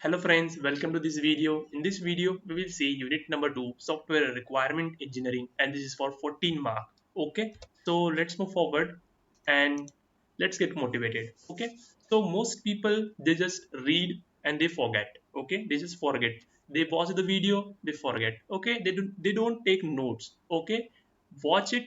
Hello friends, welcome to this video. In this video, we will see unit number 2, software requirement engineering, and this is for 14 mark. Okay, so let's move forward and let's get motivated. Okay, so most people they just read and they forget. Okay, they just forget. They watch the video, they forget. Okay, they don't take notes. Okay, watch it,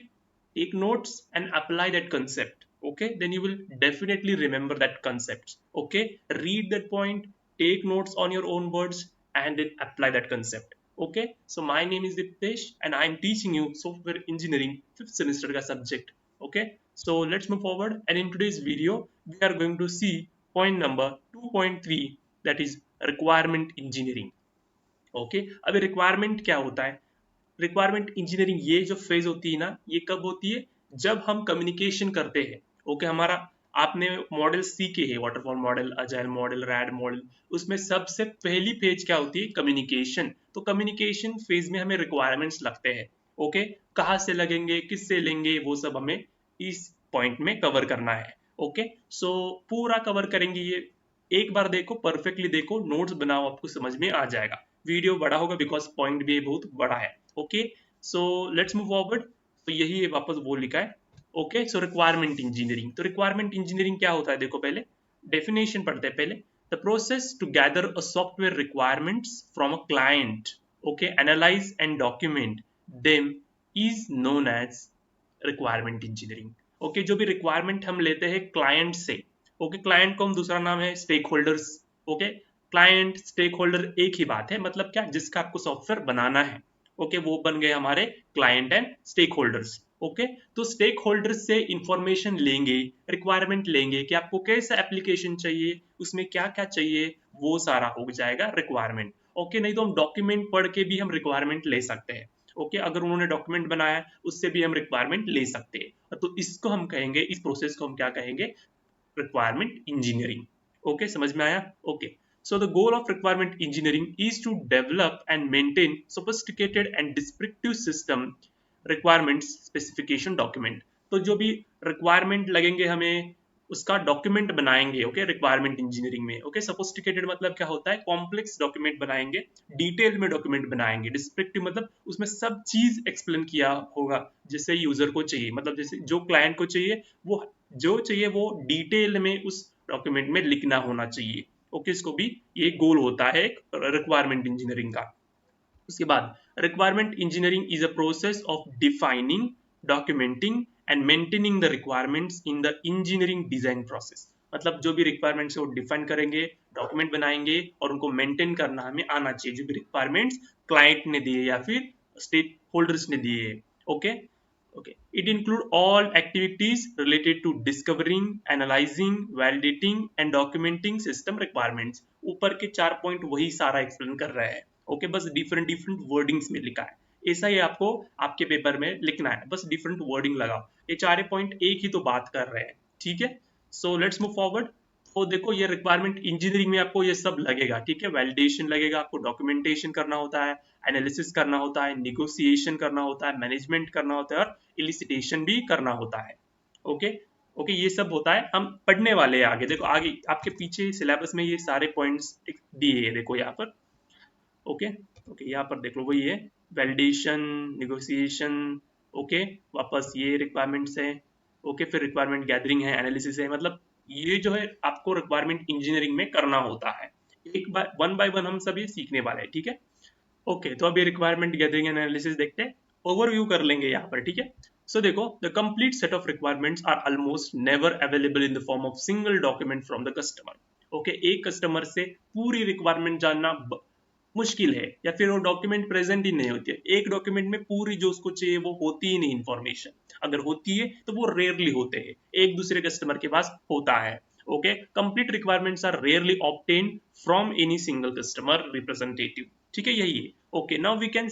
take notes, and apply that concept. Okay, then you will definitely remember that concept. Okay, read that point, take notes on your own words, and then apply that concept. Okay, so my name is Diptesh and I'm teaching you software engineering 5th semester का subject. Okay, so let's move forward, and in today's video we are going to see point number 2.3, that is requirement engineering. Okay, अभी requirement क्या होता है? Requirement engineering ये जो phase होती है ना, ये कब होती है? जब हम कम्युनिकेशन करते हैं. ओके, हमारा आपने मॉडल सीखे हैं, waterfall model, agile model, RAD model. उसमें सबसे पहली फेज क्या होती है? कम्युनिकेशन. तो कम्युनिकेशन फेज में हमें रिक्वायरमेंट्स लगते हैं. ओके, कहाँ से लगेंगे, किससे लेंगे, वो सब हमें इस पॉइंट में कवर करना है. ओके, सो पूरा कवर करेंगे ये. एक बार देखो, परफेक्टली देखो, नोट्स बनाओ, आपको समझ में आ जाएगा. वीडियो बड़ा होगा बिकॉज पॉइंट भी बहुत बड़ा है. Okay, so let's move forward. तो यही वापस वो लिखा है. Okay, so requirement engineering. तो रिक्वायरमेंट इंजीनियरिंग क्या होता है? देखो, पहले डेफिनेशन पढ़ते हैं. पहले the process to gather a software requirements from a client, okay, analyse and document them is known as requirement engineering. Okay, जो भी रिक्वायरमेंट हम लेते हैं क्लाइंट से. ओके, क्लाइंट को हम दूसरा नाम है stakeholders. Okay, client stakeholder एक ही बात है, मतलब क्या? जिसका आपको सॉफ्टवेयर बनाना है. ओके, वो बन गए हमारे client and stakeholders. Okay, तो स्टेक होल्डर्स से इंफॉर्मेशन लेंगे, रिक्वायरमेंट लेंगे कि आपको कैसा एप्लीकेशन चाहिए, उसमें क्या क्या चाहिए, वो सारा हो जाएगा रिक्वायरमेंट. ओके, नहीं तो हम डॉक्यूमेंट पढ़ के भी हम रिक्वायरमेंट ले सकते हैं. ओके, अगर उन्होंने डॉक्यूमेंट बनाया उससे भी हम रिक्वायरमेंट ले सकते हैं. तो इसको हम कहेंगे, इस प्रोसेस को हम क्या कहेंगे? Requirement engineering. ओके, समझ में आया? Okay, so the goal of requirement engineering is to develop and maintain sophisticated and descriptive system requirements specification document. तो जो भी रिक्वायरमेंट लगेंगे हमें, उसका डॉक्यूमेंट बनाएंगे. ओके, रिक्वायरमेंट इंजीनियरिंग में. ओके, सोफिस्टिकेटेड मतलब क्या होता है? कॉम्प्लेक्स डॉक्यूमेंट बनाएंगे, डिटेल में डॉक्यूमेंट बनाएंगे. डिस्क्रिप्टिव मतलब उसमें सब चीज एक्सप्लेन किया होगा जैसे यूजर को चाहिए, मतलब जैसे जो क्लाइंट को चाहिए, वो जो चाहिए वो डिटेल में उस डॉक्यूमेंट में लिखना होना चाहिए. ओके, इसको भी ये गोल होता है रिक्वायरमेंट इंजीनियरिंग का. उसके बाद requirement engineering is a process of defining, documenting and maintaining the requirements in the engineering design process. मतलब जो भी रिक्वायरमेंट्स वो डिफाइन करेंगे, डॉक्यूमेंट बनाएंगे और उनको मेंटेन करना हमें आना चाहिए, जो भी रिक्वायरमेंट्स क्लाइंट ने दिए या फिर स्टेक होल्डर्स ने दिए. Okay, okay, it include all activities related to discovering, analyzing, validating and documenting system requirements. ऊपर के 4 पॉइंट वही सारा एक्सप्लेन कर रहा है. ओके, बस डिफरेंट डिफरेंट वर्डिंग्स में लिखा है. ऐसा ही आपको आपके पेपर में लिखना है, बस डिफरेंट वर्डिंग लगाओ. ये 4 पॉइंट एक ही तो बात कर रहे हैं. ठीक है, सो लेट्स मूव फॉरवर्ड. तो देखो, ये रिक्वायरमेंट इंजीनियरिंग में आपको ये सब लगेगा. ठीक है, वैलिडेशन लगेगा, आपको डॉक्यूमेंटेशन करना होता है, एनालिसिस करना होता है, निगोसिएशन करना होता है, मैनेजमेंट करना होता है और इलिसिटेशन भी करना होता है. ओके, ओके, ये सब होता है. हम पढ़ने वाले हैं आगे. देखो, आगे आपके पीछे सिलेबस में ये सारे पॉइंट्स दिए हैं. देखो यहाँ पर. ओके, ओके, यहाँ पर देख लो, वही है वैलिडेशन, निगोसिएशन. ओके, वापस ये रिक्वायरमेंट्स है. ओके, फिर रिक्वायरमेंट गैदरिंग है, एनालिसिस है. मतलब ये जो है आपको रिक्वायरमेंट इंजीनियरिंग में करना होता है. एक बार वन बाय वन हम सब ये सीखने वाले हैं. ठीक है, ओके, तो अभी रिक्वायरमेंट गैदरिंग एनालिसिस देखते हैं, ओवरव्यू कर लेंगे यहाँ पर. ठीक है, सो देखो, the complete set of requirements are almost never available in the form of single document from the customer. Okay, एक कस्टमर से पूरी रिक्वायरमेंट जानना मुश्किल है, या फिर वो डॉक्यूमेंट प्रेजेंट ही नहीं होती है. एक डॉक्यूमेंट में पूरी जो उसको चाहिए वो होती ही नहीं इंफॉर्मेशन. अगर होती है तो वो रेयरली होते हैं, एक दूसरे कस्टमर के पास होता है. Okay, complete requirements are rarely obtain from any single customer representative. ठीक है, यही है. Okay, now we can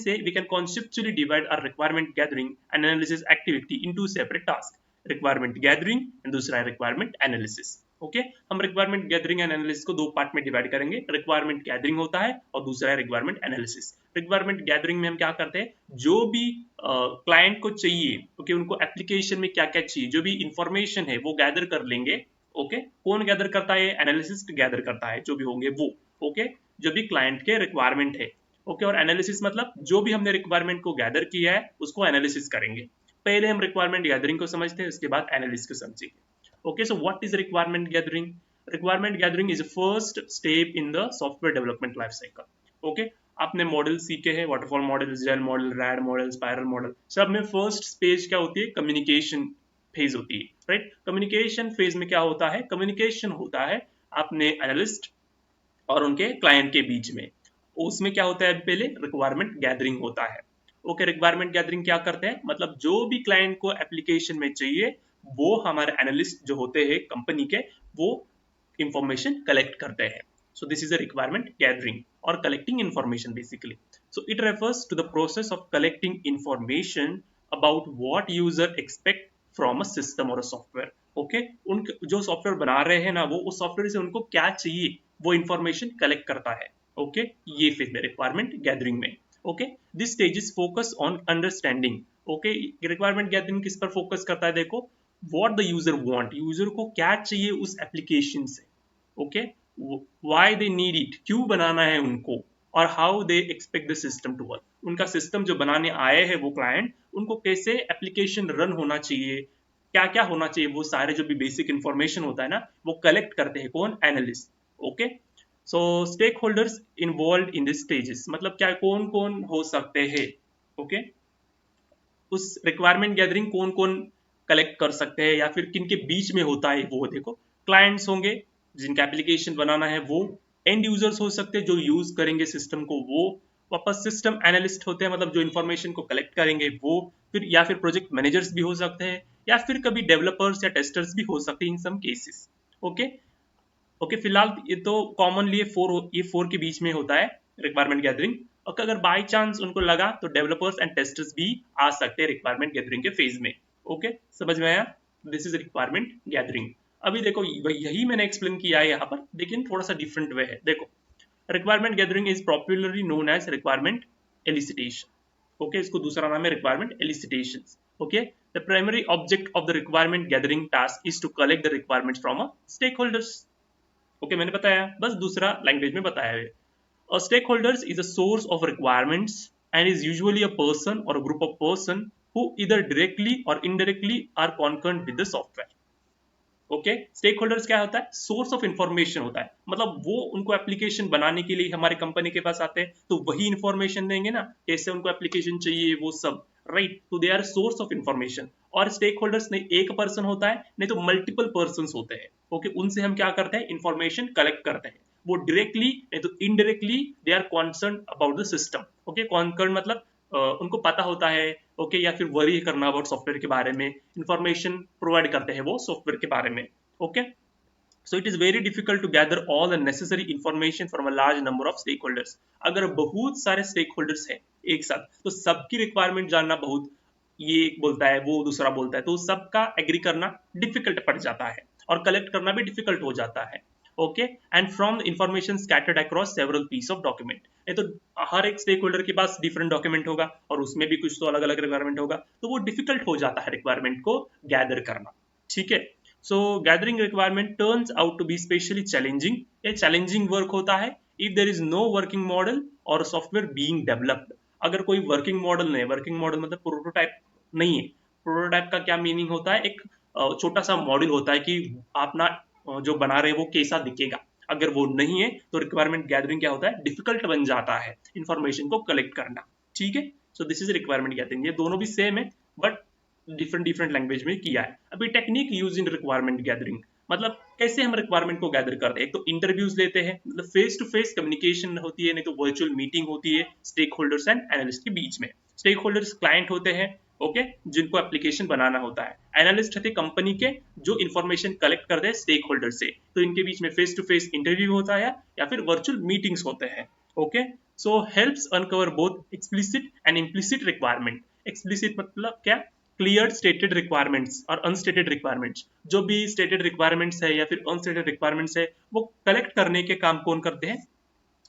conceptually divide our requirement gathering and analysis activity into separate tasks. Requirement gathering and दूसरा है requirement analysis. Okay, हम requirement gathering and analysis को दो part में डिवाइड करेंगे. requirement gathering होता है और दूसरा है requirement analysis. requirement gathering में हम क्या करते हैं? जो भी क्लाइंट को चाहिए, okay, उनको एप्लीकेशन में क्या क्या चाहिए, जो भी इंफॉर्मेशन है वो गैदर कर लेंगे. ओके, कौन गैदर करता है? एनालिसिस्ट गैदर करता है, जो भी होंगे वो. ओके, जो भी क्लाइंट के रिक्वायरमेंट है। ओके, और एनालिसिस मतलब जो भी हमने रिक्वायरमेंट को गैदर किया है उसको एनालिसिस करेंगे। पहले हम रिक्वायरमेंट गैदरिंग को समझते हैं, उसके बाद एनालिसिस को समझेंगे। Okay, so what is requirement gathering? Requirement gathering is first step in the software development life cycle. Okay, आपने मॉडल सीखे हैं, वाटरफॉल मॉडल, जेल model, RAD model, spiral model, सब में फर्स्ट स्टेज क्या होती है? कम्युनिकेशन फेज होती है, राइट? कम्युनिकेशन फेज में क्या होता है? कम्युनिकेशन होता है अपने एनालिस्ट और उनके क्लाइंट के बीच में। उसमें क्या होता है? पहले रिक्वायरमेंट गैदरिंग होता है। ओके, रिक्वायरमेंट गैदरिंग क्या करते हैं? मतलब जो भी क्लाइंट को एप्लीकेशन में चाहिए वो हमारे एनालिस्ट जो होते हैं कंपनी के, वो इंफॉर्मेशन कलेक्ट करते हैं। So this is a requirement gathering or collecting information basically. So it refers to the process of collecting information about what user expect from a system or a software. Okay, उन जो software बना रहे हैं ना, वो उस software से उनको क्या चाहिए वो इंफॉर्मेशन कलेक्ट करता है। ओके, ये फिर में रिक्वायरमेंट गैदरिंग में। Okay, this stage is focus on understanding. Okay, requirement gathering किस पर फोकस करता है? देखो, what the user want, user को क्या चाहिए उस एप्लीकेशन से। Okay, why they need it, क्यों बनाना है उनको, और how they expect the system to work. उनका सिस्टम जो बनाने आए हैं वो क्लाइंट, उनको कैसे एप्लीकेशन रन होना चाहिए, क्या क्या होना चाहिए, वो सारे जो भी बेसिक इंफॉर्मेशन होता है ना, वो कलेक्ट करते हैं कौन? Analyst. Okay, so stakeholders involve in this stages, मतलब क्या कौन कौन हो सकते हैं? ओके, उस रिक्वायरमेंट गैदरिंग कौन कौन कलेक्ट कर सकते हैं या फिर किन के बीच में होता है वो देखो। क्लाइंट्स होंगे जिनका एप्लीकेशन बनाना है वो, एंड यूजर्स हो सकते हैं जो यूज करेंगे सिस्टम को वो, वापस सिस्टम एनालिस्ट होते हैं मतलब जो इन्फॉर्मेशन को कलेक्ट करेंगे वो, फिर या फिर प्रोजेक्ट मैनेजर्स भी हो सकते हैं, या फिर कभी डेवलपर्स या टेस्टर्स भी हो सकते हैं इन सम केसेस। ओके, ओके, फिलहाल ये तो कॉमनली ये फोर के बीच में होता है रिक्वायरमेंट गैदरिंग। और अगर बाय चांस उनको लगा तो डेवलपर्स एंड टेस्टर्स भी आ सकते हैं रिक्वायरमेंट गैदरिंग के फेज में। ओके, समझ में आया? This is requirement gathering. अभी देखो यही मैंने एक्सप्लेन किया है यहाँ पर, लेकिन थोड़ा सा डिफरेंट वे है। देखो, requirement gathering is popularly known as requirement elicitation. Okay, इसको दूसरा नाम है requirement elicitation. Okay, the primary object of the requirement gathering task is to collect the requirements from a stakeholders. Okay, मैंने बताया, बस दूसरा लैंग्वेज में बताया है। A stakeholders is a source of requirements and is usually a person or a group of person who either directly or indirectly are concerned with the software. Okay, stakeholders क्या होता है? Source of information होता है, मतलब वो उनको application बनाने के लिए हमारे कंपनी के पास आते हैं तो वही इंफॉर्मेशन देंगे ना, कैसे उनको एप्लीकेशन चाहिए वो सब, राइट? तो they are source of information. और स्टेक होल्डर्स नहीं एक पर्सन होता है, नहीं तो मल्टीपल पर्सन होते हैं। ओके, उनसे हम क्या करते हैं? इंफॉर्मेशन कलेक्ट करते हैं। वो डायरेक्टली नहीं तो indirectly they are concern about the system. Okay, concern मतलब उनको पता होता है। ओके, या फिर वरी करना अबाउट सॉफ्टवेयर के बारे में, इंफॉर्मेशन प्रोवाइड करते हैं वो सॉफ्टवेयर के बारे में। Okay, so it is very difficult to gather all the necessary information from a large number of stakeholders। अगर बहुत सारे stakeholders हैं एक साथ तो सबकी रिक्वायरमेंट जानना बहुत, ये एक बोलता है वो दूसरा बोलता है तो सबका एग्री करना डिफिकल्ट पड़ जाता है और कलेक्ट करना भी डिफिकल्ट हो जाता है। Okay, and from information scattered across several piece of document. ये तो हर एक स्टेक होल्डर के पास डिफरेंट डॉक्यूमेंट होगा और उसमें भी कुछ तो अलग अलग रिक्वायरमेंट होगा, तो वो डिफिकल्ट हो जाता है रिक्वायरमेंट को गैदर करना। ठीक है, so gathering requirement turns out to be specially challenging. ये चैलेंजिंग वर्क होता है if there is no working model और सॉफ्टवेयर बीइंग डेवलप्ड। अगर कोई वर्किंग मॉडल नहीं, वर्किंग मॉडल मतलब प्रोटोटाइप नहीं है। प्रोटोटाइप का क्या मीनिंग होता है? एक छोटा सा मॉडल होता है कि आप ना जो बना रहे हैं वो कैसा दिखेगा। अगर वो नहीं है तो रिक्वायरमेंट गैदरिंग क्या होता है? डिफिकल्ट बन जाता है इंफॉर्मेशन को कलेक्ट करना। ठीक है, सो दिस इज रिक्वायरमेंट गैदरिंग। ये दोनों भी सेम है बट डिफरेंट डिफरेंट लैंग्वेज में किया है। अभी technique use in requirement gathering, मतलब कैसे हम रिक्वायरमेंट को गैदर करते हैं। एक तो इंटरव्यूज लेते हैं, मतलब फेस टू फेस कम्युनिकेशन होती है, नहीं तो वर्चुअल मीटिंग होती है स्टेक होल्डर्स एंड एनालिस्ट के बीच में। स्टेक होल्डर्स क्लाइंट होते हैं, ओके, जिनको एप्लीकेशन बनाना होता है। एनालिस्ट होते कंपनी के जो इन्फॉर्मेशन कलेक्ट करते हैं स्टेक होल्डर से, तो इनके बीच में फेस टू फेस इंटरव्यू होता है या फिर वर्चुअल मीटिंग्स होते हैं। Okay, so helps uncover both explicit and implicit requirement. Explicit मतलब क्या? क्लियर स्टेटेड रिक्वायरमेंट्स और अनस्टेटेड रिक्वायरमेंट्स। जो भी स्टेटेड रिक्वायरमेंट्स है या फिर अनस्टेटेड रिक्वायरमेंट्स है वो कलेक्ट करने के काम कौन करते हैं?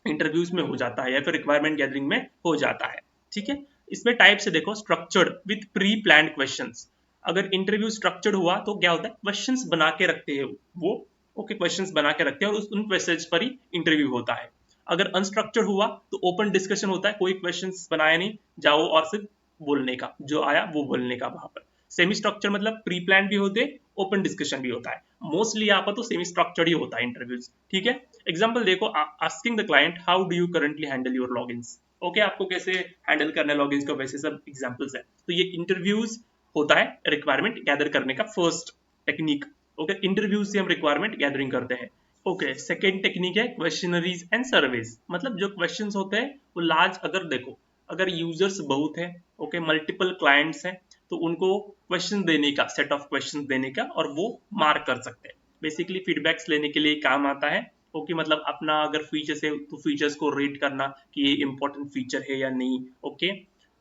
इंटरव्यूज में हो जाता है या फिर रिक्वायरमेंट गैदरिंग में हो जाता है। ठीक है, इसमें टाइप से देखो, structured with pre planned questions. अगर इंटरव्यू स्ट्रक्चर्ड हुआ तो क्या होता है? क्वेश्चंस बना के रखते हैं वो, ओके, क्वेश्चंस बना के रखते हैं और उन क्वेश्चंस पर ही इंटरव्यू होता है। अगर अनस्ट्रक्चर्ड हुआ तो ओपन डिस्कशन होता है, कोई क्वेश्चन बनाया नहीं, जाओ और सिर्फ बोलने का, जो आया वो बोलने का वहां पर। सेमी स्ट्रक्चर मतलब प्री प्लान भी होते, ओपन डिस्कशन भी होता है। मोस्टली यहाँ पर तो सेमी स्ट्रक्चर्ड ही होता है इंटरव्यूज, ठीक है। एग्जाम्पल देखो, asking the client how do you currently handle your logins. Okay, आपको कैसे हैंडल करना है लॉगिन्स को, वैसे सब एग्जाम्पल्स है। तो ये इंटरव्यूज होता है रिक्वायरमेंट गैदर करने का फर्स्ट टेक्निक। ओके, इंटरव्यू से हम रिक्वायरमेंट गैदरिंग करते हैं। ओके, सेकेंड टेक्निक है क्वेश्चनरीज एंड सर्वेज। मतलब जो क्वेश्चंस होते हैं वो लार्ज, अगर देखो अगर यूजर्स बहुत है, ओके, मल्टीपल क्लाइंट्स हैं, तो उनको क्वेश्चन देने का, सेट ऑफ क्वेश्चन देने का, और वो मार्क कर सकते हैं। बेसिकली फीडबैक्स लेने के लिए काम आता है। ओके, मतलब अपना अगर फीचर्स है तो फीचर्स को रेट करना कि ये इंपॉर्टेंट फीचर है या नहीं। Okay,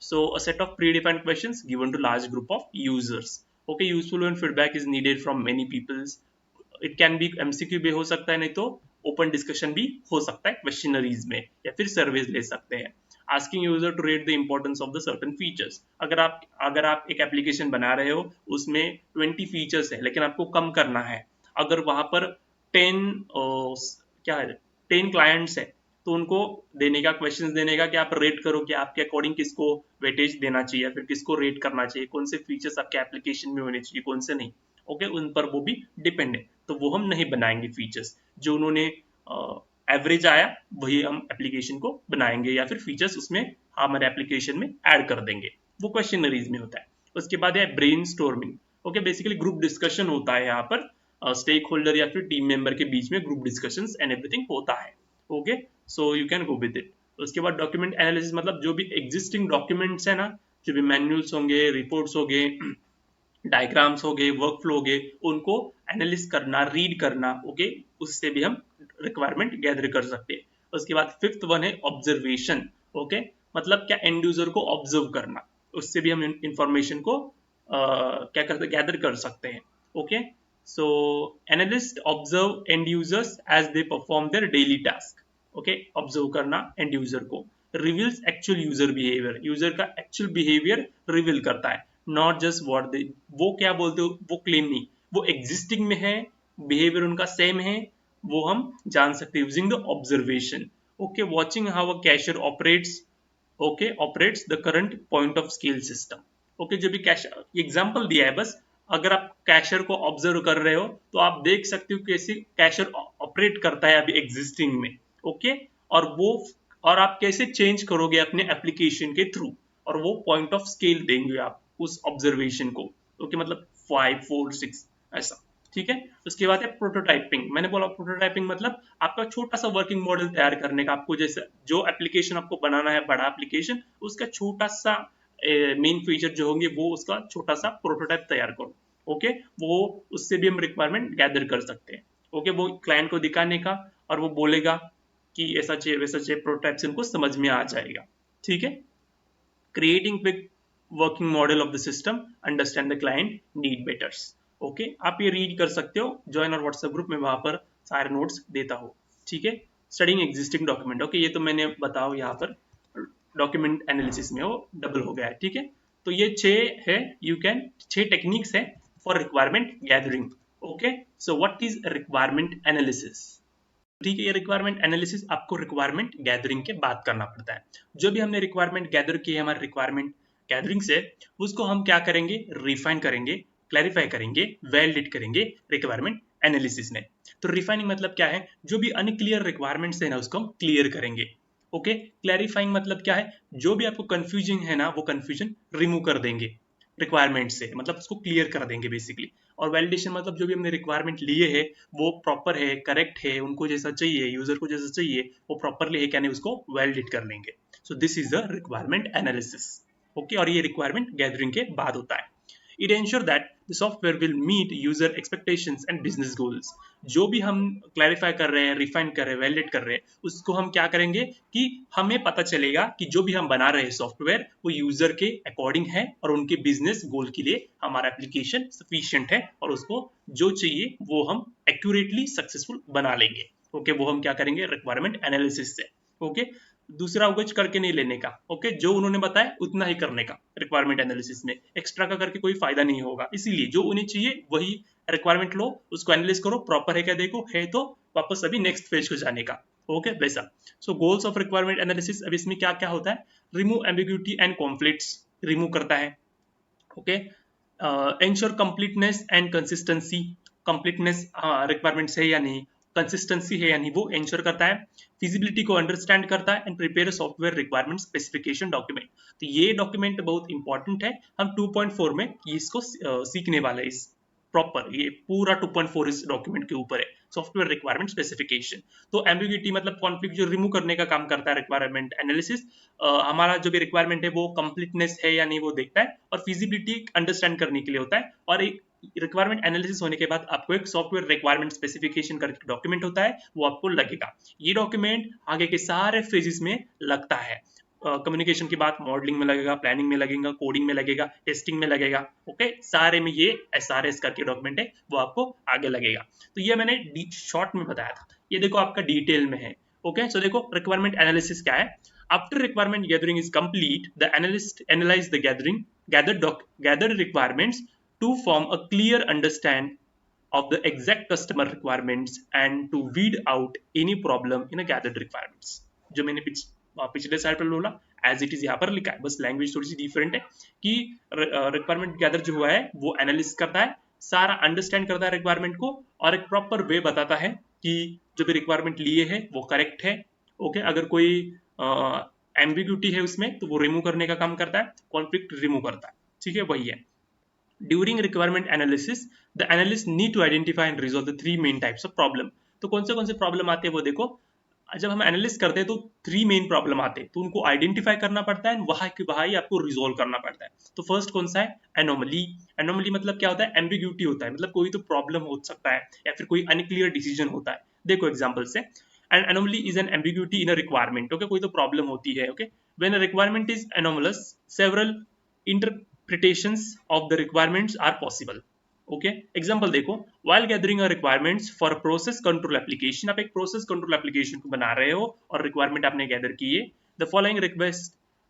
so a set of predefined questions given to large group of users. Okay, useful when feedback is needed from many peoples. It can be MCQ भी हो सकता है, नहीं तो ओपन डिस्कशन भी हो सकता है क्वेश्चनरीज में, या फिर सर्वेज ले सकते हैं। Asking user to rate the importance of the certain features. अगर आप एक एप्लीकेशन बना रहे हो, उसमें 20 फीचर्स है लेकिन आपको कम करना है, अगर वहां पर 10 क्या है 10 क्लाइंट्स है, तो उनको देने का, क्वेश्चंस देने का कि आप रेट करो कि आपके अकॉर्डिंग किसको वेटेज देना चाहिए, फिर किसको रेट करना चाहिए, कौन से फीचर्स आपके एप्लीकेशन में होने चाहिए, कौन से नहीं। ओके, उन पर वो भी डिपेंड है, तो वो हम नहीं बनाएंगे फीचर्स। जो उन्होंने एवरेज आया वही हम एप्लीकेशन को बनाएंगे, या फिर फीचर्स उसमें हमारे एप्लीकेशन में ऐड कर देंगे। वो क्वेश्चनरीज में होता है। उसके बाद है brain storming. Okay, basically group discussion होता है यहाँ पर, स्टेक होल्डर या फिर टीम मेंबर के बीच में ग्रुप डिस्कशंस एंड एवरीथिंग होता है। Okay, so you can go with it. उसके बाद डॉक्यूमेंट एनालिसिस, मतलब जो भी एग्जिस्टिंग डॉक्यूमेंट्स है ना, जो भी मैन्युअल्स होंगे, रिपोर्ट्स होंगे, डायग्राम्स हो गए, वर्क फ्लो हो गए, उनको एनालिस करना, रीड करना। ओके, उससे भी हम रिक्वायरमेंट गैदर कर सकते हैं। उसके बाद फिफ्थ वन है ऑब्जर्वेशन। ओके, मतलब क्या, एंड यूजर को ऑब्जर्व करना, उससे भी हम इंफॉर्मेशन को क्या करते, गैदर कर सकते हैं। Okay, so analyst observe end users as they perform their daily task. Okay, observe करना एंड यूजर को, reveals actual user behaviour, user का एक्चुअल बिहेवियर रिवील करता है, नॉट जस्ट व्हाट दे, वो क्या बोलते हो वो क्लेम नहीं, वो एग्जिस्टिंग में है, बिहेवियर उनका सेम है, वो हम जान सकते हैं using the observation. Okay, watching how a cashier operates, okay, operates the current point of scale system. Okay, जो भी कैशियर एग्जांपल दिया है बस, अगर आप कैशियर को ऑब्जर्व कर रहे हो तो आप देख सकते हो कैसे कैशियर ऑपरेट करता है अभी एग्जिस्टिंग में। ओके, और आप कैसे चेंज करोगे अपने एप्लीकेशन के थ्रू, और वो पॉइंट ऑफ स्केल देंगे आप उस ऑब्जर्वेशन को। ओके, मतलब 5 4 6 ऐसा, ठीक है। उसके बाद है प्रोटोटाइपिंग। मैंने बोला प्रोटोटाइपिंग मतलब आपका छोटा सा वर्किंग मॉडल तैयार करने का, आपको जैसे जो एप्लीकेशन आपको बनाना है, बड़ा एप्लीकेशन, उसका छोटा सा मेन फीचर जो होंगे वो उसका छोटा सा प्रोटोटाइप तैयार करो। ओके, वो उससे भी हम रिक्वायरमेंट गैदर कर सकते हैं। ओके, वो क्लाइंट को दिखाने का, और वो बोलेगा कि ऐसा चाहिए वैसा चाहिए, प्रोटोटाइप से उनको समझ में आ जाएगा, ठीक है। Creating quick working model of the system, understand the client need बेटर्स। Okay, आप ये रीड कर सकते हो, ज्वाइन और व्हाट्सएप ग्रुप में, वहां पर सारे नोट्स देता हो, ठीक है। स्टडिंग एग्जिस्टिंग डॉक्यूमेंट, ओके, ये तो मैंने बताओ यहाँ पर डॉक्यूमेंट एनालिसिस में वो डबल हो गया है, ठीक है। तो ये 6 है, यू कैन 6 टेक्निक्स है for requirement gathering. Okay, so what is requirement analysis, ठीक है। ये रिक्वायरमेंट एनालिसिस आपको रिक्वायरमेंट गैदरिंग के बाद करना पड़ता है। जो भी हमने रिक्वायरमेंट गैदर की है हमारे रिक्वायरमेंट गैदरिंग से, उसको हम क्या करेंगे, रिफाइन करेंगे, क्लैरिफाई करेंगे, वैलिडेट करेंगे रिक्वायरमेंट एनालिसिस में। तो रिफाइनिंग मतलब क्या है, जो भी अनक्लियर रिक्वायरमेंट्स है ना, उसको हम क्लियर करेंगे। ओके, क्लैरिफाइंग मतलब क्या है, जो भी आपको कंफ्यूजिंग है ना, वो कंफ्यूजन रिमूव कर देंगे रिक्वायरमेंट से, मतलब उसको क्लियर कर देंगे बेसिकली। और वैलिडेशन मतलब जो भी हमने रिक्वायरमेंट लिए है वो प्रॉपर है, करेक्ट है, उनको जैसा चाहिए, यूजर को जैसा चाहिए वो प्रॉपरली है क्या नहीं, उसको वैलिडेट कर लेंगे। So this is the requirement analysis. Okay, और ये रिक्वायरमेंट गैदरिंग के बाद होता है। It ensure that the software will meet user expectations and business goals. जो भी हम क्लैरिफाई कर रहे हैं, रिफाइन कर रहे हैं, वैलिडेट कर रहे हैं, उसको हम क्या करेंगे कि हमें पता चलेगा कि जो भी हम बना रहे हैं सॉफ्टवेयर, वो यूजर के अकॉर्डिंग है और उनके बिजनेस गोल के लिए हमारा एप्लीकेशन सफिशिएंट है, और उसको जो चाहिए वो हम एक्यूरेटली सक्सेसफुल बना लेंगे। ओके, वो हम क्या करेंगे, रिक्वायरमेंट एनालिसिस से। ओके, दूसरा कुछ करके नहीं लेने का। ओके, जो उन्होंने बताया उतना ही करने का रिक्वायरमेंट एनालिसिस में, एक्स्ट्रा का करके कोई फायदा नहीं होगा। इसीलिए जो उन्हें चाहिए वही रिक्वायरमेंट लो, उसको एनालिस करो, प्रॉपर है क्या देखो, है तो वापस अभी नेक्स्ट फेज को जाने का। ओके वैसा। सो गोल्स ऑफ रिक्वायरमेंट एनालिसिस, अब इसमें क्या क्या होता है, remove ambiguity and conflicts remove करता है, okay, ensure completeness and consistency, completeness requirements है या नहीं, कंसिस्टेंसी है या नहीं, वो एंश्योर करता है, फिजिबिलिटी को अंडरस्टैंड करता है and prepare software requirement specification document. तो ये डॉक्यूमेंट बहुत इंपॉर्टेंट है, हम 2.4 में इसको सीखने वाले हैं, इस प्रॉपर ये पूरा 2.4 इस डॉक्यूमेंट के ऊपर है, सॉफ्टवेयर रिक्वायरमेंट स्पेसिफिकेशन। तो एम्बिग्यूटी मतलब कॉन्फ्लिक्ट जो रिमूव करने का काम करता है रिक्वायरमेंट एनालिसिस, हमारा जो भी रिक्वायरमेंट है वो कंप्लीटनेस है या नहीं वो देखता है, और फिजिबिलिटी अंडरस्टैंड करने के लिए होता है। और एक रिक्वायरमेंट एनालिसिस होने के बाद आपको एक सॉफ्टवेयर रिक्वायरमेंट स्पेसिफिकेशन करके डॉक्यूमेंट होता है, वो आपको लगेगा। ये डॉक्यूमेंट आगे के सारे फेजेस में लगता है, कम्युनिकेशन की बात मॉडलिंग में लगेगा, प्लानिंग में लगेगा, कोडिंग में लगेगा, टेस्टिंग में लगेगा, ओके, सारे में ये SRS करके डॉक्यूमेंट है वो आपको आगे लगेगा। तो ये मैंने शॉर्ट में बताया था, ये देखो आपका डिटेल में है, ओके। सो देखो रिक्वायरमेंट एनालिसिस क्या है। After requirement gathering is complete, the analyst analyse the gathered requirements to form a clear understand of the exact customer requirements and to weed out any problem in a gathered requirements। जो मैंने पिछले side पर बोला as it is यहाँ पर लिखा है, बस लैंग्वेज थोड़ी सी डिफरेंट है कि रिक्वायरमेंट गैदर जो हुआ है वो एनालिसिस करता है, सारा अंडरस्टैंड करता है रिक्वायरमेंट को, और एक प्रॉपर वे बताता है कि जो भी रिक्वायरमेंट लिए है वो करेक्ट है, ओके। अगर कोई एम्बिग्यूटी है उसमें तो वो रिमूव करने का काम करता है, कॉन्फ्लिक्ट रिमूव करता है, ठीक है, वही है। During requirement analysis, the analyst need to identify and resolve the three main types of problem। तो कौन से प्रॉब्लम आते हैं वो देखो, जब हम एनालिस्ट करते हैं तो 3 मेन प्रॉब्लम आते हैं, तो उनको आइडेंटिफाई करना पड़ता है, वहां के वहां ही आपको रिजोल्व करना पड़ता है। तो फर्स्ट कौन सा है, एनोमली। एनोमली मतलब क्या होता है, एम्बिग्यूटी होता है, मतलब कोई तो प्रॉब्लम हो सकता है या फिर कोई अनक्लियर डिसीजन होता है। देखो एग्जांपल से, and anomaly is an ambiguity in a requirement, okay, कोई तो प्रॉब्लम होती है, okay. When a requirement is anomalous, several interpretations of the requirements are possible, okay। Example देखो, while gathering a requirements for a process control application, आप एक process control application को बना रहे हो और requirement आपने gather की है, the following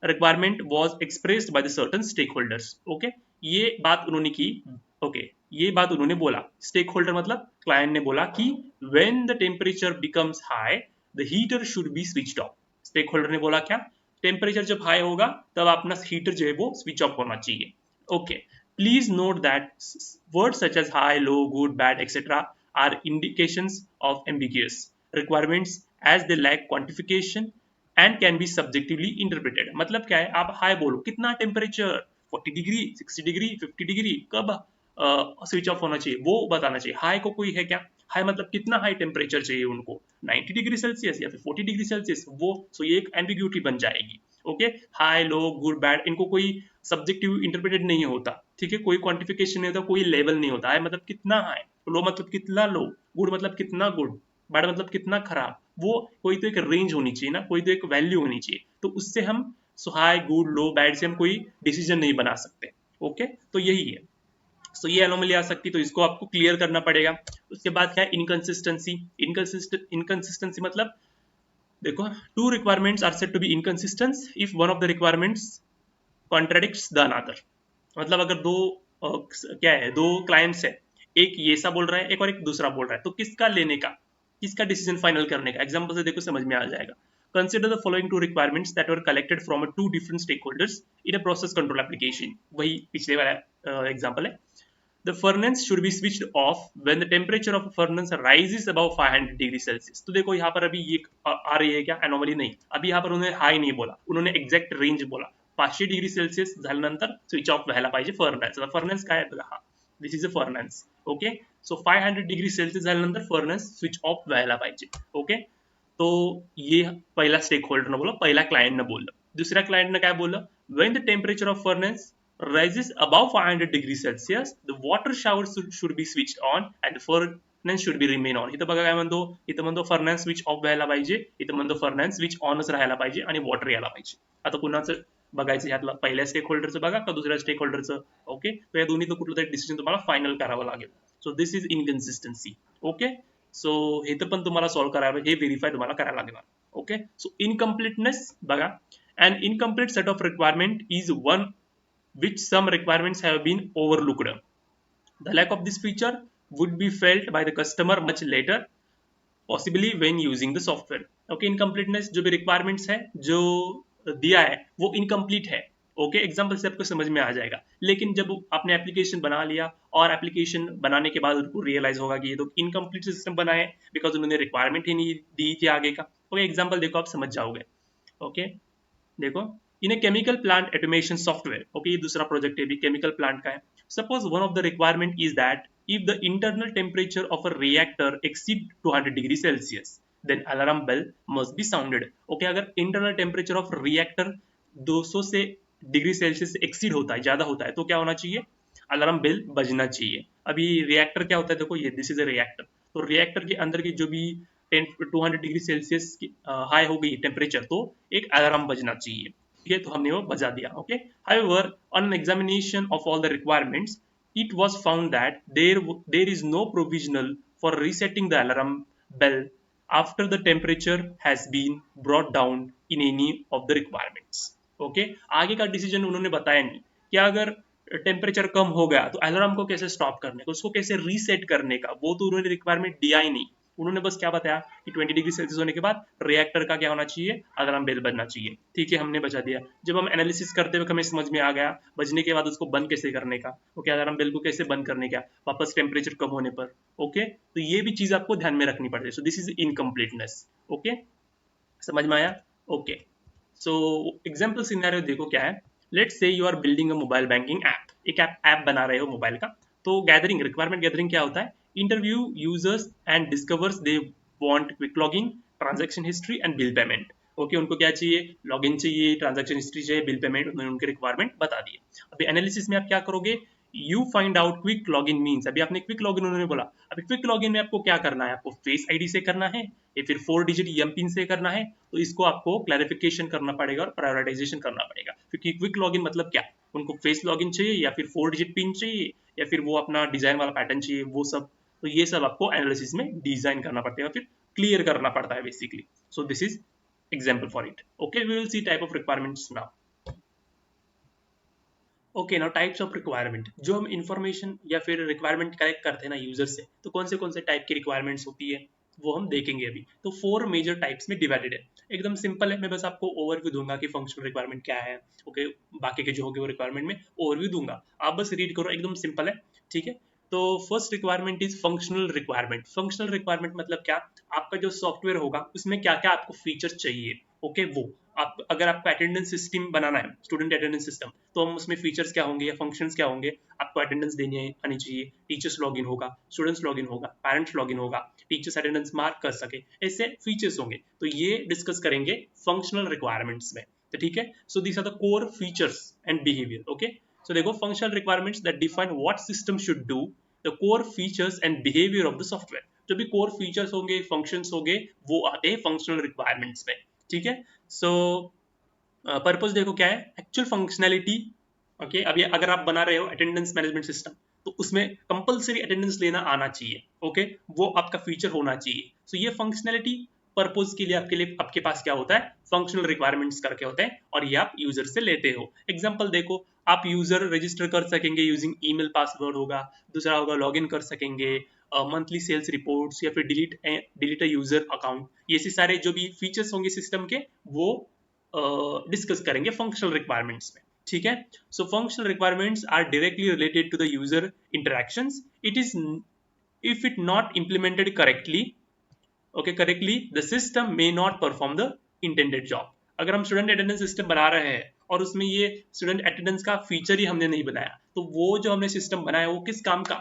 requirement was expressed by the certain stakeholders, okay। ये बात उन्होंने की, okay, ये बात उन्होंने बोला, stakeholder मतलब client ने बोला कि when the temperature becomes high, the heater should be switched off। stakeholder ने बोला क्या, टेम्परेचर जब हाई होगा तब अपना हीटर जो है वो स्विच ऑफ होना चाहिए, okay. Please note that words such as high, low, good, bad etcetera are indications of ambiguous requirements as they lack quantification and can be subjectively interpreted. मतलब क्या है, आप हाई बोलो, कितना टेम्परेचर, 40 डिग्री, 60 डिग्री, 50 डिग्री, कब switch off होना चाहिए वो बताना चाहिए। हाई को कोई है क्या, हाई मतलब कितना हाई टेम्परेचर चाहिए उनको, 90 डिग्री सेल्सियस या फिर 40 डिग्री सेल्सियस, वो सो ये एक एम्बिग्यूटी बन जाएगी, okay. High, low, good, bad, इनको कोई सब्जेक्टिव इंटरप्रेटेड नहीं होता, ठीक है, कोई क्वांटिफिकेशन नहीं होता, कोई लेवल नहीं होता। हाई मतलब कितना हाई, लो मतलब कितना लो, गुड मतलब कितना गुड, बैड मतलब कितना खराब, वो कोई तो एक रेंज होनी चाहिए ना, कोई तो एक वैल्यू होनी चाहिए, तो उससे हम हाई, गुड, लो, बैड से हम कोई डिसीजन नहीं बना सकते, ओके। तो यही है, तो ये एनोमली आ सकती, तो इसको आपको क्लियर करना पड़ेगा। उसके बाद क्या है, इनकंसिस्टेंसी। इनकंसिस्टेंसी मतलब देखो, two requirements are said to be inconsistent if one of the requirements contradicts the another. मतलब अगर दो क्या है, दो क्लाइंट्स है, एक ये सा बोल रहा है, एक और एक दूसरा बोल रहा है, तो किसका लेने का, किसका डिसीजन फाइनल करने का। एग्जांपल से देखो समझ में आ जाएगा। Consider the following two requirements that were collected from two different stakeholders in a process control application. वही पिछले वाला एग्जांपल है। The furnace should be switched off when the temperature of a furnace rises above 500 degree Celsius. तो देखो यहाँ पर अभी ये आ रही है क्या, एनोमली नहीं। अभी यहाँ पर उन्होंने हाई नहीं बोला, उन्होंने एक्झॅक्ट रेंज बोला, 500 डिग्री सेल्सियस झाल्यानंतर स्विच ऑफ व्हायला पाहिजे फर्नस। आता फर्नस काय आहे बघा, हा this is a furnace, okay. So 500 degree Celsius झाल्यानंतर फर्नस स्विच ऑफ व्हायला पाहिजे, ओके। तो ये पहिला स्टेक होल्डरनं बोललं, पहिला क्लायंटनं बोललं, दुसऱ्या क्लायंटनं काय बोललं, when the temperature of furnace rises above 500 degrees Celsius, the water shower should be switched on and the furnace should be remain on। इथं बघा काय म्हणतो, इथं म्हणतो फर्नास स्विच ऑफ व्हायला पाहिजे, इथं म्हणतो फर्नास स्विच ऑनच राहायला पाहिजे आणि वॉटर यायला पाहिजे। आता कुणाचं बघायचं, ह्यातलं पहिल्या स्टेक होल्डरचं बघा का दुसऱ्या स्टेक होल्डरचं, ओके। तर या दोन्हीचं कुठलं तरी डिसिजन तुम्हाला फायनल करावं लागेल। So this is inconsistency, okay. So हे तर पण तुम्हाला सॉल्व्ह करावं, हे व्हेरीफाय तुम्हाला करायला लागणार, ओके। सो इनकम्प्लीटनेस बघा, an incomplete set of requirement is one which some requirements have been overlooked. The lack of this feature would be felt by the customer much later possibly when using the software. Okay, incompleteness जो भी requirements है जो दिया है वो incomplete है। Okay, example से आपको समझ में आ जाएगा। लेकिन जब आपने एप्लीकेशन बना लिया और एप्लीकेशन बनाने के बाद उनको रियलाइज होगा कि ये तो इनकम्प्लीट सिस्टम बना है बिकॉज उन्होंने रिक्वायरमेंट ही नहीं दी थी आगे का। ओके, एग्जाम्पल देखो आप समझ जाओगे। ओके, देखो, in a chemical plant automation software. Okay, ये दूसरा प्रोजेक्ट है भी केमिकल प्लांट का है। Suppose one of the requirement is that if the internal temperature of a reactor exceed 200 degree Celsius then alarm bell must be sounded. Okay, अगर internal temperature of reactor 200 से degree Celsius से exceed होता है, ज्यादा होता है, तो क्या होना चाहिए? अलार्म बेल बजना चाहिए। अभी रिएक्टर क्या होता है, देखो ये दिस इज अ रिएक्टर। तो रिएक्टर के अंदर की जो भी 200 डिग्री सेल्सियस की हाई हो गई टेम्परेचर, तो एक अलार्म बजना चाहिए। ठीक है, तो हमने वो बजा दिया। Okay, however on examination of all the requirements it was found that there is no provisional for resetting the alarm bell after the temperature has been brought down in any of the requirements. Okay, आगे का decision उन्होंने बताया नहीं कि अगर temperature कम हो गया तो अलार्म को कैसे स्टॉप करने का, उसको कैसे रीसेट करने का, वो तो उन्होंने रिक्वायरमेंट दिया ही नहीं। उन्होंने बस क्या बताया कि 20 डिग्री सेल्सियस होने के बाद रिएक्टर का क्या होना चाहिए? अलार्म बेल बजना चाहिए। ठीक है, हमने बजा दिया। जब हम एनालिसिस करते हुए हमें समझ में आ गया बजने के बाद उसको बंद कैसे करने का। ओके, अलार्म बेल को कैसे बंद करने का वापस टेम्परेचर कम होने पर। ओके, तो ये भी चीज आपको ध्यान में रखनी पड़ती है। सो दिस इज इनकम्प्लीटनेस। ओके, समझ में आया? ओके, सो एग्जाम्पल सिनेरियो देखो क्या है। Let's say you are building a mobile banking app. एक ऐप बना रहे हो मोबाइल का। तो गैदरिंग, रिक्वायरमेंट गैदरिंग क्या होता है? Interview users and discovers they want quick login, transaction history and bill payment. Okay, उनको क्या चाहिए? लॉगिन चाहिए, ट्रांजैक्शन हिस्ट्री चाहिए, बिल पेमेंट। उन्होंने उनके रिक्वायरमेंट बता दिए। अभी एनालिसिस में आप क्या करोगे? You find out quick login means, अभी आपने क्विक लॉगिन उन्होंने बोला। अभी क्विक लॉगिन में आपको क्या करना है? आपको फेस आईडी से करना है या फिर 4 डिजिट एम पिन से करना है? तो इसको आपको क्लैरिफिकेशन करना पड़ेगा और प्रायोरिटाइजेशन करना पड़ेगा। क्योंकि क्विक लॉगिन मतलब क्या? उनको फेस लॉगिन चाहिए या फिर 4 डिजिट पिन चाहिए या फिर वो अपना डिजाइन वाला पैटर्न चाहिए, वो सब। तो ये सब आपको एनालिसिस में डिजाइन करना पड़ता है, फिर क्लियर करना पड़ता है basically. So this is example for it. Okay, we will see type of requirements now. Okay, now types of requirement. जो हम इंफॉर्मेशन या फिर रिक्वायरमेंट कलेक्ट करते हैं ना यूजर से, तो कौन से टाइप की रिक्वायरमेंट्स होती है वो हम देखेंगे अभी। तो 4 मेजर टाइप्स में डिवाइडेड है। एकदम सिंपल है, मैं बस आपको ओवरव्यू दूंगा कि फंक्शनल रिक्वायरमेंट क्या है। ओके, बाकी के जो होंगे वो रिक्वायरमेंट में ओवरव्यू दूंगा, आप बस रीड करो, एकदम सिंपल है। ठीक है, तो first requirement is functional requirement. Functional requirement मतलब क्या? आपका जो सॉफ्टवेयर होगा उसमें क्या क्या आपको फीचर्स चाहिए। ओके, वो आप अगर आपको अटेंडेंस सिस्टम बनाना है, स्टूडेंट अटेंडेंस सिस्टम, तो हम उसमें फीचर्स क्या होंगे या फंक्शंस क्या होंगे? आपको अटेंडेंस देनी आनी चाहिए, टीचर्स लॉगिन होगा, स्टूडेंट्स लॉगिन होगा, पेरेंट्स लॉगिन होगा, टीचर्स अटेंडेंस मार्क कर सके, ऐसे फीचर्स होंगे। तो ये डिस्कस करेंगे फंक्शनल रिक्वायरमेंट्स में। तो ठीक है, so these are the core features and behaviour. Okay, so देखो, functional requirements that define what system should do, the core features and behaviour of the software. जो भी कोर फीचर्स होंगे, functions होंगे, वो आते हैं फंक्शनल रिक्वायरमेंट्स में। ठीक है, सो पर्पस देखो क्या है? Actual functionality. ओके, अब ये अगर आप बना रहे हो अटेंडेंस मैनेजमेंट सिस्टम, तो उसमें कंपलसरी अटेंडेंस लेना आना चाहिए। ओके, वो आपका फीचर होना चाहिए। सो ये फंक्शनैलिटी पर्पस के लिए आपके पास क्या होता है? फंक्शनल रिक्वायरमेंट्स करके होते हैं, और ये आप यूजर से लेते हो। एग्जांपल देखो, आप यूजर रजिस्टर कर सकेंगे यूजिंग ईमेल पासवर्ड होगा, दूसरा होगा लॉगिन कर सकेंगे, मंथली सेल्स रिपोर्ट्स, या फिर डिलीट यूजर अकाउंट। ये सारे जो भी फीचर्स होंगे सिस्टम के, वो डिस्कस करेंगे फंक्शनल रिक्वायरमेंट्स में। ठीक है, so functional requirements are directly related to the user interactions. It is if it not implemented correctly, okay, correctly, the system may not perform the intended job. अगर हम student attendance system बना रहे हैं और उसमें ये स्टूडेंट अटेंडेंस का feature ही हमने नहीं बनाया, तो वो जो हमने सिस्टम बनाया वो किस काम का?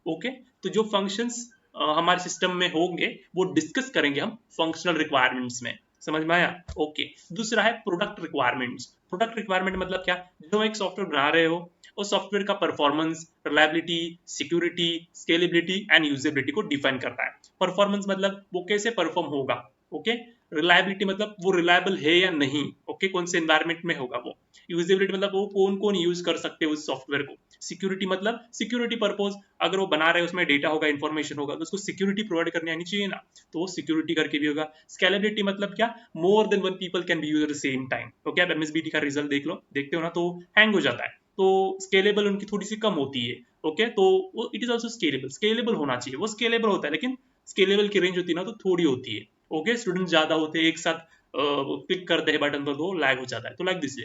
ओके, तो जो फंक्शंस हमारे सिस्टम में होंगे वो डिस्कस करेंगे हम फंक्शनल रिक्वायरमेंट्स में। समझ में आया? ओके, दूसरा है प्रोडक्ट रिक्वायरमेंट्स। प्रोडक्ट रिक्वायरमेंट मतलब क्या? जो एक सॉफ्टवेयर बना रहे हो, उस सॉफ्टवेयर का performance, reliability, security, scalability and usability को डिफाइन करता है। परफॉर्मेंस मतलब वो कैसे परफॉर्म होगा। ओके, रिलायबिलिटी मतलब वो रिलायबल है या नहीं। ओके, कौन से एनवायरमेंट में होगा वो। यूजेबिलिटी मतलब वो कौन कौन यूज कर सकते हैं उस सॉफ्टवेयर को। सिक्योरिटी मतलब सिक्योरिटी पर्पज, अगर वो बना रहे हैं उसमें डेटा होगा, इन्फॉर्मेशन होगा, तो उसको सिक्योरिटी प्रोवाइड करनी आनी चाहिए ना, तो वो सिक्योरिटी करके भी होगा। स्केलेबिलिटी मतलब क्या? More than one people can be use at the same time. Okay, आप एमएसबीटी का रिजल्ट देख लो, देखते हो ना, तो हैंग हो जाता है, तो स्केलेबल उनकी थोड़ी सी कम होती है। ओके, तो वो it is also scalable. Scalable होना चाहिए, वो स्केलेबल होता है लेकिन स्केलेबल की रेंज होती है ना तो थोड़ी होती है। ओके, स्टूडेंट ज्यादा होते हैं, एक साथ क्लिक करते हैं बटन पर तो लैग हो जाता है, तो लाइक दिस।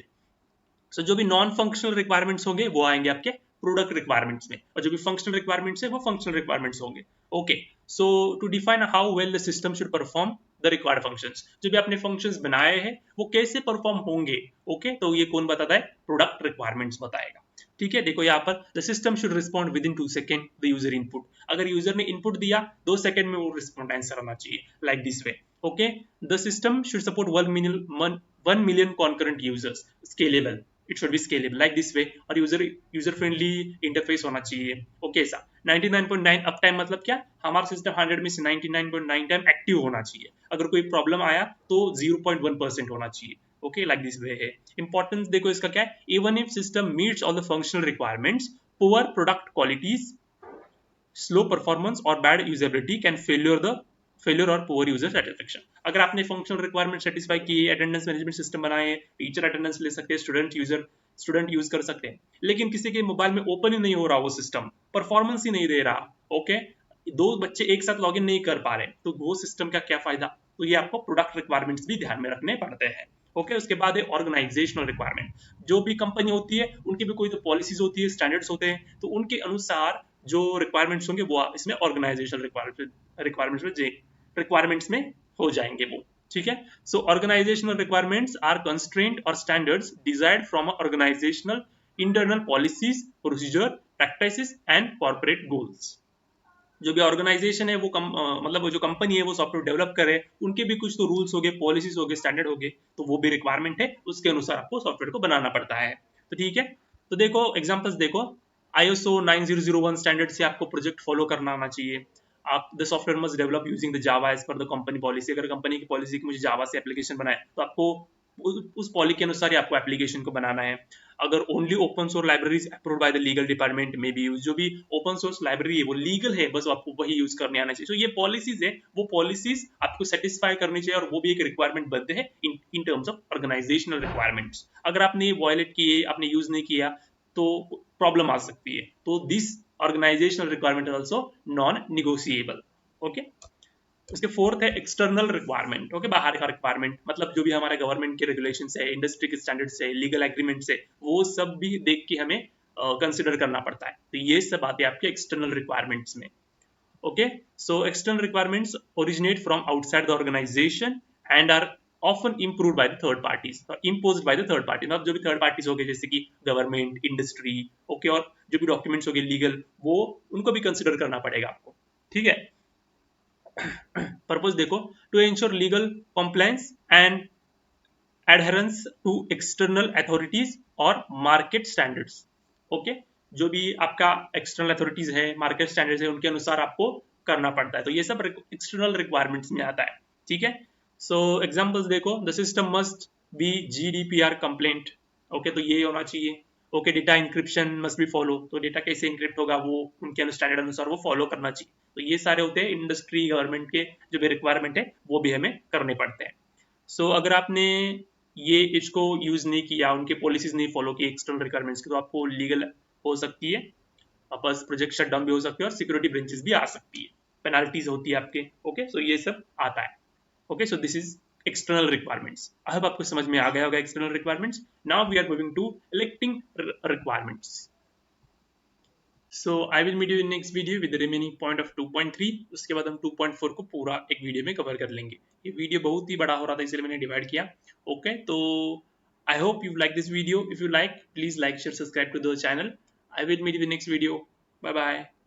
सो जो भी नॉन फंक्शनल रिक्वायरमेंट्स होंगे वो आएंगे आपके प्रोडक्ट रिक्वायरमेंट्स में, और जो भी फंक्शनल रिक्वायरमेंट्स है वो फंक्शनल रिक्वायरमेंट्स होंगे। Okay, so to define how well the system should perform the required functions, जो भी आपने फंक्शंस बनाए हैं वो कैसे परफॉर्म होंगे। ओके, तो ये कौन बताता है, प्रोडक्ट रिक्वायरमेंट्स बताएगा। ठीक है, देखो यहाँ पर the system should respond with in 2 second the user input, अगर यूजर ने इनपुट दिया 2 सेकेंड में वो रिस्पॉन्ड आंसर आना चाहिए, like this way. Okay, the system should support 1 million concurrent users, scalable, it should be scalable like this way, और user friendly interface होना चाहिए। ओके, ऐसा 99.9 अप टाइम, मतलब क्या, हमारा सिस्टम 100 में से 99.9 टाइम एक्टिव होना चाहिए, अगर कोई प्रॉब्लम आया तो 0.1% होना चाहिए। ओके, लाइक दिस वे है। इंपॉर्टेंस देखो इसका क्या है, even if system meets all the functional requirements, poor product qualities, slow performance और बैड यूजेबिलिटी कैन फेलियर और पुअर यूजर सेटिस्फेक्शन। अगर आपने फंक्शनल रिक्वायरमेंट सेटिस्फाई किए, अटेंडेंस मैनेजमेंट सिस्टम बनाए, टीचर अटेंडेंस ले सकते हैं, स्टूडेंट यूज कर सकते हैं, लेकिन किसी के मोबाइल में ओपन ही नहीं हो रहा वो सिस्टम, परफॉर्मेंस ही नहीं दे रहा, ओके, 2 बच्चे एक साथ लॉगिन नहीं कर पा रहे, तो वो सिस्टम का क्या फायदा। तो ये आपको प्रोडक्ट रिक्वायरमेंट्स भी ध्यान में रखने पड़ते हैं। ओके, उसके बाद है ऑर्गेनाइजेशनल रिक्वायरमेंट, जो भी कंपनी होती है उनकी भी कोई तो पॉलिसीज होती है, स्टैंडर्ड्स होते हैं, तो उनके अनुसार जो रिक्वायरमेंट्स होंगे वो इसमें ऑर्गेनाइजेशनल रिक्वायरमेंट्स में हो जाएंगे वो। ठीक है, so organisational requirements are constraint और standards desired from organisational internal policies, procedure, practices and corporate goals. जो भी ऑर्गेनाइजेशन है वो मतलब वो जो कंपनी है वो सॉफ्टवेयर डेवलप करे, उनके भी कुछ तो रूल्स हो गए, पॉलिसीज हो गए, स्टैंडर्ड हो गए, तो वो भी रिक्वायरमेंट है, उसके अनुसार आपको सॉफ्टवेयर को बनाना पड़ता है। तो ठीक है, तो देखो एग्जांपल्स देखो, ISO 9001 स्टैंडर्ड से आपको प्रोजेक्ट फॉलो करना आना चाहिए। आप the software must develop using the Java as per the company policy, अगर कंपनी की पॉलिसी की मुझे जावा से एप्लीकेशन बनाए तो आपको उस पॉलिसी के अनुसार ही आपको एप्लीकेशन को बनाना है। अगर only open source libraries approved by the legal department में भी यूज, जो भी ओपन सोर्स लाइब्रेरी है वो लीगल है, बस आपको वही यूज करने आना चाहिए। तो ये पॉलिसीज है, वो पॉलिसीज आपको सेटिस्फाई करनी चाहिए, और वो भी एक रिक्वायरमेंट बनते हैं in terms of organisational requirements. अगर आपने ये वायलेट किए, आपने यूज नहीं किया तो प्रॉब्लम आ सकती है। तो this organisational requirement is also non negotiable. Okay, उसके फोर्थ है एक्सटर्नल रिक्वायरमेंट। ओके, बाहर का रिक्वायरमेंट मतलब जो भी हमारे गवर्नमेंट के रेगुलेशन है, इंडस्ट्री के स्टैंडर्ड्स है, लीगल एग्रीमेंट्स है, वो सब भी देख के हमें कंसिडर करना पड़ता है। तो ये सब आते हैं आपके एक्सटर्नल रिक्वायरमेंट्स में। Okay, so external requirements originate from outside the organisation and are often improved by the third parties, imposed by the third party, मतलब जो भी थर्ड पार्टीज हो गए जैसे कि गवर्नमेंट, इंडस्ट्री, ओके, और जो भी डॉक्यूमेंट्स हो गए लीगल, वो उनको भी कंसिडर करना पड़ेगा आपको। ठीक है, पर्पस देखो, to ensure legal compliance and adherence to external authorities और मार्केट स्टैंडर्ड्स। ओके, जो भी आपका एक्सटर्नल अथॉरिटीज है, मार्केट स्टैंडर्ड्स है, उनके अनुसार आपको करना पड़ता है। तो ये सब एक्सटर्नल रिक्वायरमेंट्स में आता है। ठीक है, सो एग्जांपल्स देखो, the system must be GDPR compliant. Okay, तो ये होना चाहिए। Okay, data encryption must be follow, तो डेटा कैसे इंक्रिप्ट होगा वो उनके स्टैंडर्ड अनुसार वो फॉलो करना चाहिए। तो ये सारे होते हैं इंडस्ट्री, गवर्नमेंट के जो भी रिक्वायरमेंट है वो भी हमें करने पड़ते हैं। सो अगर आपने ये इसको यूज नहीं किया, उनके पॉलिसीज नहीं फॉलो की एक्सटर्नल रिक्वायरमेंट्स की, तो आपको लीगल हो सकती है, बस प्रोजेक्ट शट डाउन भी हो सकती है, और सिक्योरिटी ब्रेंचेस भी आ सकती है, पेनाल्टीज होती है आपके। ओके, सो ये सब आता है। Okay, so this is external requirements. I hope आपको समझ में आ गया होगा external requirements. Now we are moving to electing requirements. So I will meet you in next video with the remaining point of 2.3. उसके बाद हम 2.4 को पूरा एक वीडियो में कवर कर लेंगे। ये वीडियो बहुत ही बड़ा हो रहा था इसलिए मैंने डिवाइड किया। ओके, तो I hope you like this video. If you like, please like, share, subscribe to the channel. I will meet you in next video. Bye bye.